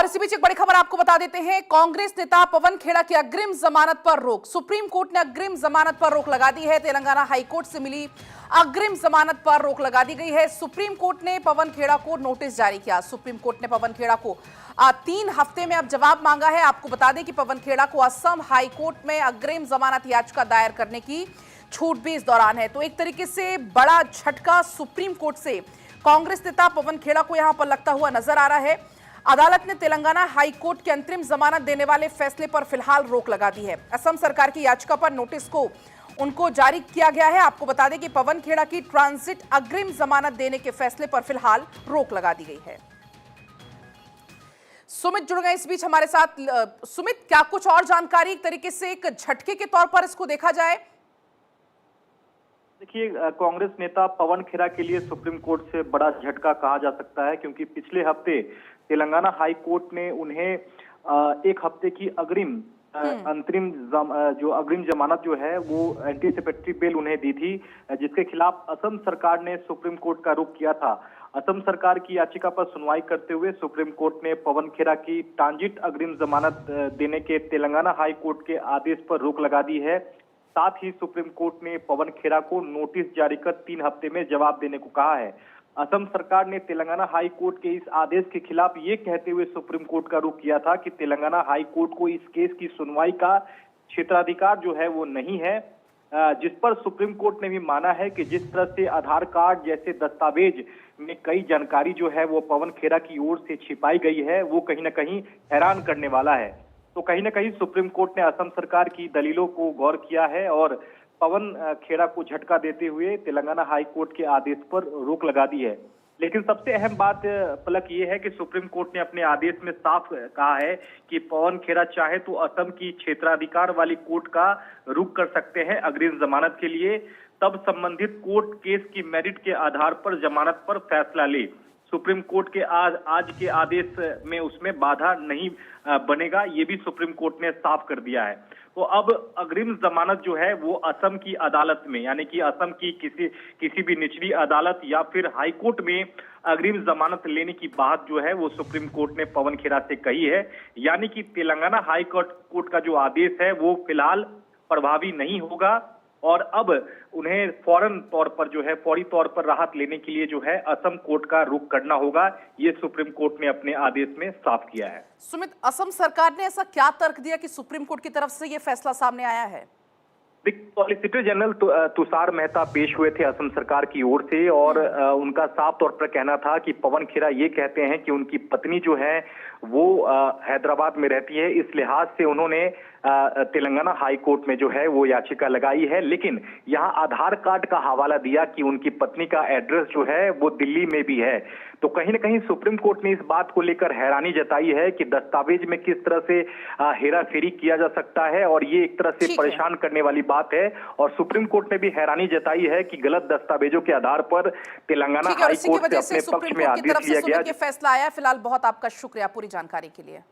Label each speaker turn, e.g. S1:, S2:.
S1: और इसी बीच एक बड़ी खबर आपको बता देते हैं। कांग्रेस नेता पवन खेड़ा की अग्रिम जमानत पर रोक। सुप्रीम कोर्ट ने अग्रिम जमानत पर रोक लगा दी है। तेलंगाना हाईकोर्ट से मिली अग्रिम जमानत पर रोक लगा दी गई है। सुप्रीम कोर्ट ने पवन खेड़ा को नोटिस जारी किया। सुप्रीम कोर्ट ने पवन खेड़ा को 3 हफ्ते में अब जवाब मांगा है। आपको बता दें कि पवन खेड़ा को असम हाईकोर्ट में अग्रिम जमानत याचिका दायर करने की छूट भी इस दौरान है। तो एक तरीके से बड़ा झटका सुप्रीम कोर्ट से कांग्रेस नेता पवन खेड़ा को यहां पर लगता हुआ नजर आ रहा है। अदालत ने तेलंगाना हाई कोर्ट के अंतरिम जमानत देने वाले फैसले पर फिलहाल रोक लगा दी है। असम सरकार की याचिका पर नोटिस को उनको जारी किया गया है। आपको बता दें कि पवन खेड़ा की ट्रांजिट अग्रिम जमानत देने के फैसले पर फिलहाल रोक लगा दी गई है। सुमित जुड़ गए इस बीच हमारे साथ। सुमित, क्या कुछ और जानकारी एक तरीके से एक झटके के तौर पर इसको देखा जाए?
S2: देखिए, कांग्रेस नेता पवन खेड़ा के लिए सुप्रीम कोर्ट से बड़ा झटका कहा जा सकता है, क्योंकि पिछले हफ्ते तेलंगाना हाई कोर्ट ने उन्हें 1 हफ्ते की अंतरिम जो अग्रिम जमानत जो है वो एंटीसिपेटरी बेल उन्हें दी थी, जिसके खिलाफ असम सरकार ने सुप्रीम कोर्ट का रुख किया था। असम सरकार की याचिका पर सुनवाई करते हुए सुप्रीम कोर्ट ने पवन खेड़ा की ट्रांजिट अग्रिम जमानत देने के तेलंगाना हाई कोर्ट के आदेश पर रोक लगा दी है। साथ ही सुप्रीम कोर्ट ने पवन खेड़ा को नोटिस जारी कर 3 हफ्ते में जवाब देने को कहा है। असम सरकार ने तेलंगाना हाई कोर्ट के इस आदेश के खिलाफ ये कहते हुए सुप्रीम कोर्ट का रुख किया था कि तेलंगाना हाई कोर्ट को इस केस की सुनवाई का क्षेत्राधिकार जो है वो नहीं है, जिस पर सुप्रीम कोर्ट ने भी माना है कि जिस तरह से आधार कार्ड जैसे दस्तावेज में कई जानकारी जो है वो पवन खेड़ा की ओर से छिपाई गई है, वो कहीं ना कहीं हैरान करने वाला है। तो कहीं ना कहीं सुप्रीम कोर्ट ने असम सरकार की दलीलों को गौर किया है और पवन खेड़ा को झटका देते हुए तेलंगाना हाई कोर्ट के आदेश पर रोक लगा दी है। लेकिन सबसे अहम बात पलक ये है कि सुप्रीम कोर्ट ने अपने आदेश में साफ कहा है कि पवन खेड़ा चाहे तो असम की क्षेत्राधिकार वाली कोर्ट का रुख कर सकते हैं अग्रिम जमानत के लिए, तब संबंधित कोर्ट केस की मेरिट के आधार पर जमानत पर फैसला ले। सुप्रीम कोर्ट के आज के आदेश में उसमें बाधा नहीं बनेगा, ये भी सुप्रीम कोर्ट ने साफ कर दिया है। तो अब अग्रिम जमानत जो है वो असम की अदालत में, यानी कि असम की किसी भी निचली अदालत या फिर हाई कोर्ट में अग्रिम जमानत लेने की बात जो है वो सुप्रीम कोर्ट ने पवन खेड़ा से कही है। यानी कि तेलंगाना हाई कोर्ट का जो आदेश है वो फिलहाल प्रभावी नहीं होगा और अब उन्हें फौरी तौर पर राहत लेने के लिए जो है असम कोर्ट का रुख करना होगा। ये सुप्रीम कोर्ट ने अपने आदेश में साफ किया है।
S1: सुमित, असम सरकार ने ऐसा क्या तर्क दिया कि सुप्रीम कोर्ट की तरफ से ये फैसला सामने आया है?
S2: सॉलिसिटर जनरल तुषार मेहता पेश हुए थे असम सरकार की ओर से और उनका साफ तौर पर कहना था कि पवन खेड़ा ये कहते हैं कि उनकी पत्नी जो है वो हैदराबाद में रहती है, इस लिहाज से उन्होंने तेलंगाना हाई कोर्ट में जो है वो याचिका लगाई है। लेकिन यहाँ आधार कार्ड का हवाला दिया कि उनकी पत्नी का एड्रेस जो है वो दिल्ली में भी है। तो कहीं ना कहीं सुप्रीम कोर्ट ने इस बात को लेकर हैरानी जताई है कि दस्तावेज में किस तरह से हेरा फेरी किया जा सकता है और ये एक तरह से परेशान करने वाली बात है। और सुप्रीम कोर्ट ने भी हैरानी जताई है कि गलत दस्तावेजों के आधार पर तेलंगाना हाई कोर्ट से अपने पक्ष में आदेश लिया गया।
S1: फैसला आया। फिलहाल बहुत आपका शुक्रिया पूरी जानकारी के लिए।